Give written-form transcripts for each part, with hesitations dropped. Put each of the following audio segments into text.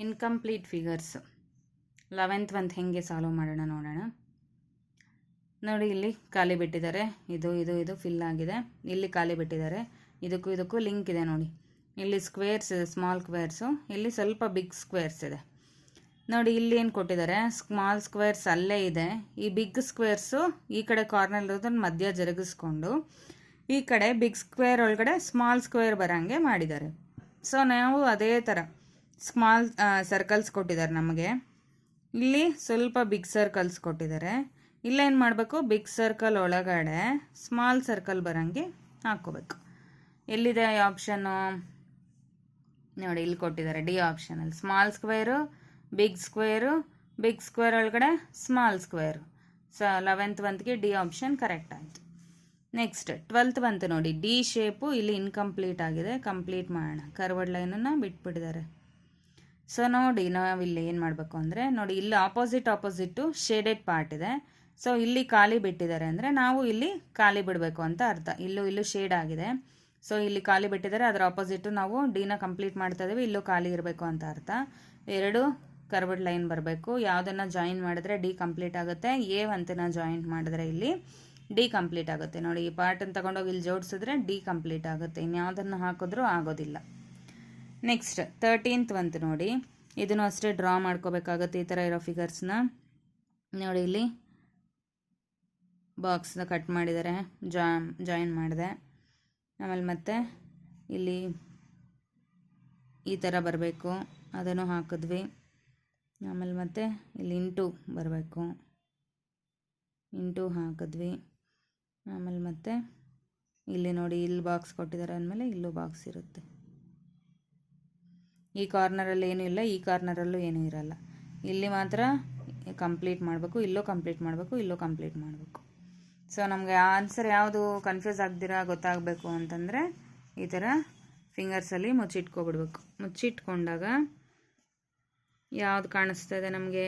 Incomplete figures 11th ಒಂದು ಹೆಂಗೆ solve ಮಾಡೋಣ ನೋಡೋಣ. ನೋಡಿ, ಇಲ್ಲಿ ಖಾಲಿ ಬಿಟ್ಟಿದ್ದಾರೆ, ಇದು ಫಿಲ್ ಆಗಿದೆ. ಇಲ್ಲಿ ಖಾಲಿ ಬಿಟ್ಟಿದ್ದಾರೆ, ಇದಕ್ಕೂ ಲಿಂಕ್ ಇದೆ ನೋಡಿ. ಇಲ್ಲಿ ಸ್ಕ್ವೇರ್ಸ್ ಇದೆ, ಸ್ಮಾಲ್ ಸ್ಕ್ವೇರ್ಸು, ಇಲ್ಲಿ ಸ್ವಲ್ಪ ಬಿಗ್ ಸ್ಕ್ವೇರ್ಸ್ ಇದೆ ನೋಡಿ. ಇಲ್ಲಿ ಏನು ಕೊಟ್ಟಿದ್ದಾರೆ, ಸ್ಮಾಲ್ ಸ್ಕ್ವೇರ್ಸ್ ಅಲ್ಲೇ ಇದೆ, ಈ ಬಿಗ್ ಸ್ಕ್ವೇರ್ಸು ಈ ಕಡೆ ಕಾರ್ನರ್ ಇರೋದನ್ನು ಮಧ್ಯ ಜರುಗಿಸ್ಕೊಂಡು ಈ ಕಡೆ ಬಿಗ್ ಸ್ಕ್ವೇರ್ ಒಳಗಡೆ ಸ್ಮಾಲ್ ಸ್ಕ್ವೇರ್ ಬರೋಂಗೆ ಮಾಡಿದ್ದಾರೆ. ಸೊ ನಾವು ಅದೇ ಥರ ಸ್ಮಾಲ್ ಸರ್ಕಲ್ಸ್ ಕೊಟ್ಟಿದ್ದಾರೆ ನಮಗೆ. ಇಲ್ಲಿ ಸ್ವಲ್ಪ ಬಿಗ್ ಸರ್ಕಲ್ಸ್ ಕೊಟ್ಟಿದ್ದಾರೆ. ಇಲ್ಲೇನು ಮಾಡಬೇಕು, ಬಿಗ್ ಸರ್ಕಲ್ ಒಳಗಡೆ ಸ್ಮಾಲ್ ಸರ್ಕಲ್ ಬರೋಂಗೆ ಹಾಕ್ಕೋಬೇಕು. ಎಲ್ಲಿದೆ ಆಪ್ಷನ್ನು ನೋಡಿ, ಇಲ್ಲಿ ಕೊಟ್ಟಿದ್ದಾರೆ ಡಿ ಆಪ್ಷನಲ್ಲಿ. ಸ್ಮಾಲ್ ಸ್ಕ್ವೇರು, ಬಿಗ್ ಸ್ಕ್ವೇರ್ ಒಳಗಡೆ ಸ್ಮಾಲ್ ಸ್ಕ್ವೇರು. ಸೊ 11th ಒಂದ್ಗೆ ಡಿ ಆಪ್ಷನ್ ಕರೆಕ್ಟ್ ಆಯಿತು. ನೆಕ್ಸ್ಟ್ 12th ಬಂತು ನೋಡಿ, ಡಿ ಶೇಪು ಇಲ್ಲಿ ಇನ್ಕಂಪ್ಲೀಟ್ ಆಗಿದೆ, ಕಂಪ್ಲೀಟ್ ಮಾಡೋಣ. ಕರ್ವಡ್ ಲೈನನ್ನು ಬಿಟ್ಬಿಟ್ಟಿದ್ದಾರೆ. ಸೊ ನೋಡಿ, ನಾವಿಲ್ಲಿ ಏನು ಮಾಡಬೇಕು ಅಂದರೆ ನೋಡಿ, ಇಲ್ಲಿ ಆಪೋಸಿಟ್ಟು ಶೇಡೆಡ್ ಪಾರ್ಟ್ ಇದೆ. ಸೊ ಇಲ್ಲಿ ಖಾಲಿ ಬಿಟ್ಟಿದ್ದಾರೆ ಅಂದರೆ ನಾವು ಇಲ್ಲಿ ಖಾಲಿ ಬಿಡಬೇಕು ಅಂತ ಅರ್ಥ. ಇಲ್ಲೂ ಶೇಡ್ ಆಗಿದೆ. ಸೊ ಇಲ್ಲಿ ಖಾಲಿ ಬಿಟ್ಟಿದ್ದಾರೆ, ಅದರ ಆಪೋಸಿಟ್ಟು ನಾವು ಡಿನ ಕಂಪ್ಲೀಟ್ ಮಾಡ್ತಾ ಇದ್ದೀವಿ, ಇಲ್ಲೂ ಖಾಲಿ ಇರಬೇಕು ಅಂತ ಅರ್ಥ. ಎರಡು ಕರ್ವಡ್ ಲೈನ್ ಬರಬೇಕು. ಯಾವುದನ್ನು ಜಾಯಿನ್ ಮಾಡಿದ್ರೆ ಡಿ ಕಂಪ್ಲೀಟ್ ಆಗುತ್ತೆ, ಅಂತನ ಜಾಯಿನ್ ಮಾಡಿದ್ರೆ ಇಲ್ಲಿ ಡಿ ಕಂಪ್ಲೀಟ್ ಆಗುತ್ತೆ. ನೋಡಿ, ಈ ಪಾರ್ಟನ್ನು ತಗೊಂಡೋಗಿ ಇಲ್ಲಿ ಜೋಡಿಸಿದ್ರೆ ಡಿ ಕಂಪ್ಲೀಟ್ ಆಗುತ್ತೆ, ಇನ್ಯಾವುದನ್ನು ಹಾಕಿದ್ರೂ ಆಗೋದಿಲ್ಲ. ನೆಕ್ಸ್ಟ್ 13th ಬಂತು ನೋಡಿ, ಇದನ್ನು ಅಷ್ಟೇ ಡ್ರಾ ಮಾಡ್ಕೋಬೇಕಾಗುತ್ತೆ. ಈ ಥರ ಇರೋ ಫಿಗರ್ಸ್ನ ನೋಡಿ, ಇಲ್ಲಿ ಬಾಕ್ಸ್ನ ಕಟ್ ಮಾಡಿದ್ದಾರೆ, ಜಾಯಿನ್ ಮಾಡಿದೆ. ಆಮೇಲೆ ಮತ್ತೆ ಇಲ್ಲಿ ಈ ಥರ ಬರಬೇಕು, ಅದನ್ನು ಹಾಕಿದ್ವಿ. ಆಮೇಲೆ ಮತ್ತೆ ಇಲ್ಲಿ ಬರಬೇಕು, ಇಂಟು ಹಾಕಿದ್ವಿ. ಆಮೇಲೆ ಮತ್ತೆ ಇಲ್ಲಿ ನೋಡಿ, ಇಲ್ಲಿ ಬಾಕ್ಸ್ ಕೊಟ್ಟಿದ್ದಾರೆ ಅಂದಮೇಲೆ ಇಲ್ಲೂ ಬಾಕ್ಸ್ ಇರುತ್ತೆ. ಈ ಕಾರ್ನರಲ್ಲಿ ಏನೂ ಇಲ್ಲ, ಈ ಕಾರ್ನರಲ್ಲೂ ಏನೂ ಇರಲ್ಲ. ಇಲ್ಲಿ ಮಾತ್ರ ಕಂಪ್ಲೀಟ್ ಮಾಡಬೇಕು, ಇಲ್ಲೂ ಕಂಪ್ಲೀಟ್ ಮಾಡಬೇಕು, ಇಲ್ಲೂ ಕಂಪ್ಲೀಟ್ ಮಾಡಬೇಕು. ಸೊ ನಮಗೆ ಆನ್ಸರ್ ಯಾವುದು ಕನ್ಫ್ಯೂಸ್ ಆಗ್ದಿರ ಗೊತ್ತಾಗಬೇಕು ಅಂತಂದರೆ ಈ ಥರ ಫಿಂಗರ್ಸಲ್ಲಿ ಮುಚ್ಚಿಟ್ಕೊಬಿಡ್ಬೇಕು. ಮುಚ್ಚಿಟ್ಕೊಂಡಾಗ ಯಾವುದು ಕಾಣಿಸ್ತಾ ಇದೆ ನಮಗೆ,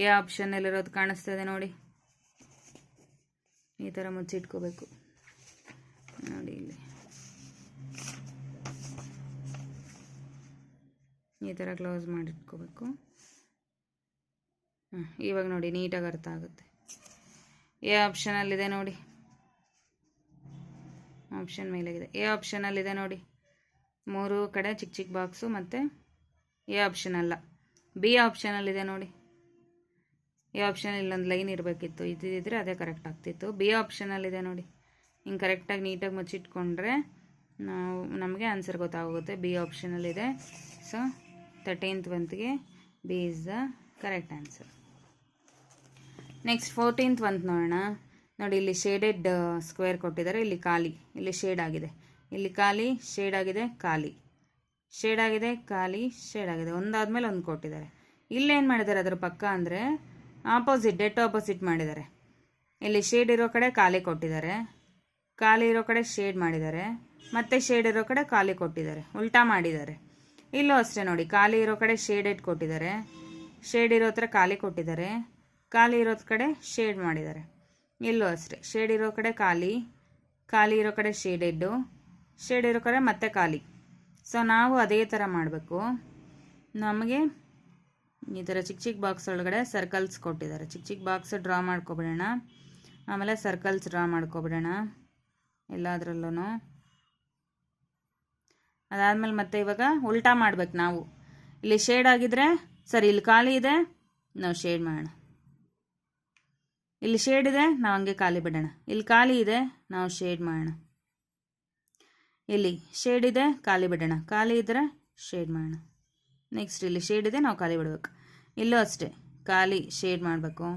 ಎ ಆಪ್ಷನ್ನಲ್ಲಿರೋದು ಕಾಣಿಸ್ತಾ ಇದೆ ನೋಡಿ. ಈ ಥರ ಮುಚ್ಚಿಟ್ಕೋಬೇಕು ನೋಡಿ, ಇಲ್ಲಿ ಈ ಥರ ಕ್ಲೋಸ್ ಮಾಡಿಟ್ಕೋಬೇಕು. ಇವಾಗ ನೋಡಿ ನೀಟಾಗಿ ಅರ್ಥ ಆಗುತ್ತೆ. ಎ ಆಪ್ಷನಲ್ಲಿದೆ ನೋಡಿ, ಆಪ್ಷನ್ ಮೇಲಾಗಿದೆ. ಎ ಆಪ್ಷನಲ್ಲಿದೆ ನೋಡಿ, 3 ಕಡೆ ಚಿಕ್ಕ ಚಿಕ್ಕ ಬಾಕ್ಸು. ಮತ್ತು ಎ ಆಪ್ಷನ್ ಅಲ್ಲ, ಬಿ ಆಪ್ಷನಲ್ಲಿದೆ ನೋಡಿ. ಎ ಆಪ್ಷನ್ ಇಲ್ಲೊಂದು ಲೈನ್ ಇರಬೇಕಿತ್ತು, ಇದ್ದಿದ್ರೆ ಅದೇ ಕರೆಕ್ಟ್ ಆಗ್ತಿತ್ತು. ಬಿ ಆಪ್ಷನಲ್ಲಿದೆ ನೋಡಿ. ಹಿಂಗೆ ಕರೆಕ್ಟಾಗಿ ನೀಟಾಗಿ ಮುಚ್ಚಿಟ್ಕೊಂಡ್ರೆ ನಮಗೆ ಆನ್ಸರ್ ಗೊತ್ತಾಗುತ್ತೆ. ಬಿ ಆಪ್ಷನಲ್ಲಿದೆ. ಸೊ 13th ಒಂದ್ಗೆ B is the correct answer. Next 14th ಒಂದು ನೋಡೋಣ ನೋಡಿ. ಇಲ್ಲಿ ಶೇಡೆಡ್ ಸ್ಕ್ವೇರ್ ಕೊಟ್ಟಿದ್ದಾರೆ, ಇಲ್ಲಿ ಖಾಲಿ, ಇಲ್ಲಿ ಶೇಡ್ ಆಗಿದೆ, ಇಲ್ಲಿ ಖಾಲಿ, ಶೇಡ್ ಆಗಿದೆ, ಖಾಲಿ, ಶೇಡ್ ಆಗಿದೆ, ಖಾಲಿ, ಶೇಡ್ ಆಗಿದೆ. ಒಂದಾದ್ಮೇಲೆ ಒಂದು ಕೊಟ್ಟಿದ್ದಾರೆ. ಇಲ್ಲೇನು ಮಾಡಿದ್ದಾರೆ ಅದರ ಪಕ್ಕ ಅಂದರೆ ಡೆಟ್ ಆಪೋಸಿಟ್ ಮಾಡಿದ್ದಾರೆ. ಇಲ್ಲಿ ಶೇಡ್ ಇರೋ ಕಡೆ ಖಾಲಿ ಕೊಟ್ಟಿದ್ದಾರೆ, ಖಾಲಿ ಇರೋ ಕಡೆ ಶೇಡ್ ಮಾಡಿದ್ದಾರೆ, ಮತ್ತೆ ಶೇಡ್ ಇರೋ ಕಡೆ ಖಾಲಿ ಕೊಟ್ಟಿದ್ದಾರೆ, ಉಲ್ಟಾ ಮಾಡಿದ್ದಾರೆ. ಇಲ್ಲೂ ಅಷ್ಟೇ ನೋಡಿ, ಖಾಲಿ ಇರೋ ಕಡೆ ಶೇಡೆಡ್ ಕೊಟ್ಟಿದ್ದಾರೆ, ಶೇಡ್ ಇರೋ ಹತ್ರ ಖಾಲಿ ಕೊಟ್ಟಿದ್ದಾರೆ, ಖಾಲಿ ಇರೋದ್ ಕಡೆ ಶೇಡ್ ಮಾಡಿದ್ದಾರೆ. ಇಲ್ಲೂ ಅಷ್ಟೇ, ಶೇಡ್ ಇರೋ ಕಡೆ ಖಾಲಿ, ಖಾಲಿ ಇರೋ ಕಡೆ ಶೇಡೆಡ್ಡು, ಶೇಡ್ ಇರೋ ಕಡೆ ಮತ್ತೆ ಖಾಲಿ. ಸೊ ನಾವು ಅದೇ ಥರ ಮಾಡಬೇಕು. ನಮಗೆ ಈ ಥರ ಚಿಕ್ಕ ಚಿಕ್ಕ ಬಾಕ್ಸ್ ಒಳಗಡೆ ಸರ್ಕಲ್ಸ್ ಕೊಟ್ಟಿದ್ದಾರೆ. ಚಿಕ್ಕ ಚಿಕ್ಕ ಬಾಕ್ಸ್ ಡ್ರಾ ಮಾಡ್ಕೊಬಿಡೋಣ, ಆಮೇಲೆ ಸರ್ಕಲ್ಸ್ ಡ್ರಾ ಮಾಡ್ಕೊಬಿಡೋಣ ಎಲ್ಲದರಲ್ಲೂ. ಅದಾದಮೇಲೆ ಮತ್ತೆ ಇವಾಗ ಉಲ್ಟಾ ಮಾಡ್ಬೇಕು ನಾವು. ಇಲ್ಲಿ ಶೇಡ್ ಆಗಿದ್ರೆ ಸರಿ, ಇಲ್ಲಿ ಖಾಲಿ ಇದೆ, ನಾವು ಶೇಡ್ ಮಾಡೋಣ. ಇಲ್ಲಿ ಶೇಡ್ ಇದೆ, ನಾವು ಹಂಗೆ ಖಾಲಿ ಬಿಡೋಣ. ಇಲ್ಲಿ ಖಾಲಿ ಇದೆ, ನಾವು ಶೇಡ್ ಮಾಡೋಣ. ಇಲ್ಲಿ ಶೇಡ್ ಇದೆ, ಖಾಲಿ ಬಿಡೋಣ. ಖಾಲಿ ಇದ್ದರೆ ಶೇಡ್ ಮಾಡೋಣ. ನೆಕ್ಸ್ಟ್ ಇಲ್ಲಿ ಶೇಡ್ ಇದೆ, ನಾವು ಖಾಲಿ ಬಿಡಬೇಕು. ಇಲ್ಲೂ ಅಷ್ಟೇ, ಖಾಲಿ ಶೇಡ್ ಮಾಡಬೇಕು.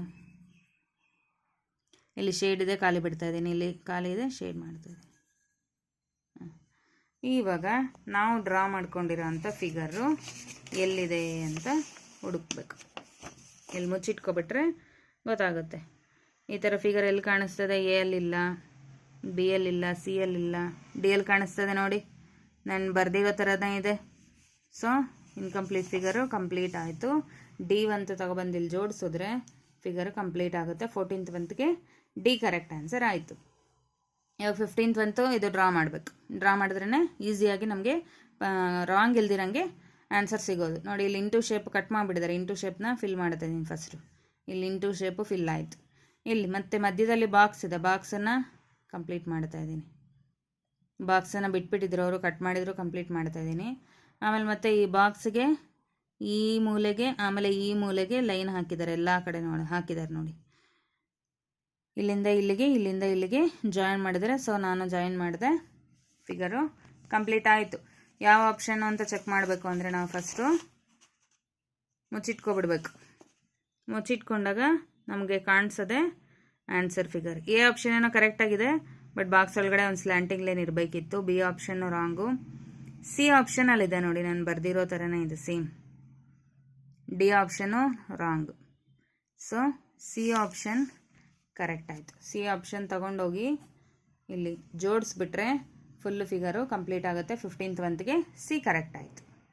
ಇಲ್ಲಿ ಶೇಡ್ ಇದೆ, ಖಾಲಿ ಬಿಡ್ತಾ ಇದ್ದೀನಿ. ಇಲ್ಲಿ ಖಾಲಿ ಇದೆ, ಶೇಡ್ ಮಾಡ್ತಾ ಇದ್ದೀನಿ. ಇವಾಗ ನಾವು ಡ್ರಾ ಮಾಡ್ಕೊಂಡಿರೋ ಅಂಥ ಫಿಗರು ಎಲ್ಲಿದೆ ಅಂತ ಹುಡುಕ್ಬೇಕು. ಇಲ್ಲಿ ಮುಚ್ಚಿಟ್ಕೊಬಿಟ್ರೆ ಗೊತ್ತಾಗುತ್ತೆ. ಈ ಥರ ಫಿಗರ್ ಎಲ್ಲಿ ಕಾಣಿಸ್ತದೆ, ಎ ಅಲ್ಲಿಲ್ಲ, ಬಿ ಅಲ್ಲಿಲ್ಲ, ಸಿ ಅಲ್ಲಿಲ್ಲ, ಡಿ ಅಲ್ಲಿ ಕಾಣಿಸ್ತದೆ ನೋಡಿ. ನಾನು ಬರ್ದಿರೋ ಥರನೇ ಇದೆ. ಸೊ ಇನ್ಕಂಪ್ಲೀಟ್ ಫಿಗರು ಕಂಪ್ಲೀಟ್ ಆಯಿತು. ಡಿ ಒಂದು ತಗೊಬಂದು ಇಲ್ಲಿ ಜೋಡಿಸಿದ್ರೆ ಫಿಗರ್ ಕಂಪ್ಲೀಟ್ ಆಗುತ್ತೆ. 14th ಒಂದ್ಗೆ ಡಿ ಕರೆಕ್ಟ್ ಆನ್ಸರ್ ಆಯಿತು. ಇವಾಗ 15th ಇದು ಡ್ರಾ ಮಾಡಬೇಕು. ಡ್ರಾ ಮಾಡಿದ್ರೇ ಈಸಿಯಾಗಿ ನಮಗೆ ರಾಂಗ್ ಇಲ್ದಿರಂಗೆ ಆನ್ಸರ್ ಸಿಗೋದು. ನೋಡಿ ಇಲ್ಲಿ ಇಂಟು ಶೇಪ್ ಕಟ್ ಮಾಡಿಬಿಟ್ಟಿದ್ದಾರೆ. ಇಂಟು ಶೇಪ್ನ ಫಿಲ್ ಮಾಡ್ತಾ ಇದ್ದೀನಿ ಫಸ್ಟು. ಇಲ್ಲಿ ಇಂಟು ಶೇಪು ಫಿಲ್ ಆಯಿತು. ಇಲ್ಲಿ ಮತ್ತೆ ಮಧ್ಯದಲ್ಲಿ ಬಾಕ್ಸ್ ಇದೆ, ಬಾಕ್ಸನ್ನು ಕಂಪ್ಲೀಟ್ ಮಾಡ್ತಾ ಇದ್ದೀನಿ. ಬಾಕ್ಸನ್ನು ಬಿಟ್ಬಿಟ್ಟಿದ್ರು ಅವರು, ಕಟ್ ಮಾಡಿದ್ರು, ಕಂಪ್ಲೀಟ್ ಮಾಡ್ತಾ ಇದ್ದೀನಿ. ಆಮೇಲೆ ಮತ್ತೆ ಈ ಬಾಕ್ಸ್ಗೆ ಈ ಮೂಲೆಗೆ ಆಮೇಲೆ ಈ ಮೂಲೆಗೆ ಲೈನ್ ಹಾಕಿದ್ದಾರೆ, ಎಲ್ಲ ಕಡೆ ಹಾಕಿದ್ದಾರೆ ನೋಡಿ. ಇಲ್ಲಿಂದ ಇಲ್ಲಿಗೆ ಇಲ್ಲಿಂದ ಇಲ್ಲಿಗೆ ಜಾಯಿನ್ ಮಾಡಿದರೆ. ಸೊ ನಾನು ಜಾಯಿನ್ ಮಾಡಿದೆ. ಫಿಗರು ಕಂಪ್ಲೀಟ್ ಆಯಿತು. ಯಾವ ಆಪ್ಷನ್ನು ಅಂತ ಚೆಕ್ ಮಾಡಬೇಕು ಅಂದರೆ ನಾವು ಫಸ್ಟು ಮುಚ್ಚಿಟ್ಕೊಬಿಡ್ಬೇಕು. ಮುಚ್ಚಿಟ್ಕೊಂಡಾಗ ನಮಗೆ ಕಾಣಿಸೋದೆ ಆನ್ಸರ್ ಫಿಗರ್. ಎ ಆಪ್ಷನ್ ಏನೋ ಕರೆಕ್ಟಾಗಿದೆ, ಬಟ್ ಬಾಕ್ಸ್ ಒಳಗಡೆ ಒಂದು ಸ್ಲ್ಯಾಂಟಿಂಗ್ ಲೈನ್ ಇರಬೇಕಿತ್ತು. B option wrong. ಸಿ ಆಪ್ಷನಲ್ಲಿದೆ ನೋಡಿ, ನಾನು ಬರೆದಿರೋ ಥರನೇ ಇದೆ same. D option wrong. So C option correct ಆಯಿತು. ಸಿ ಆಪ್ಷನ್ ತಗೊಂಡೋಗಿ ಇಲ್ಲಿ ಜೋಡಿಸ್ಬಿಟ್ರೆ ಫುಲ್ಲು ಫಿಗರು ಕಂಪ್ಲೀಟ್ ಆಗುತ್ತೆ. 15th ಮಂತ್ಗೆ ಸಿ ಕರೆಕ್ಟ್ ಆಯಿತು.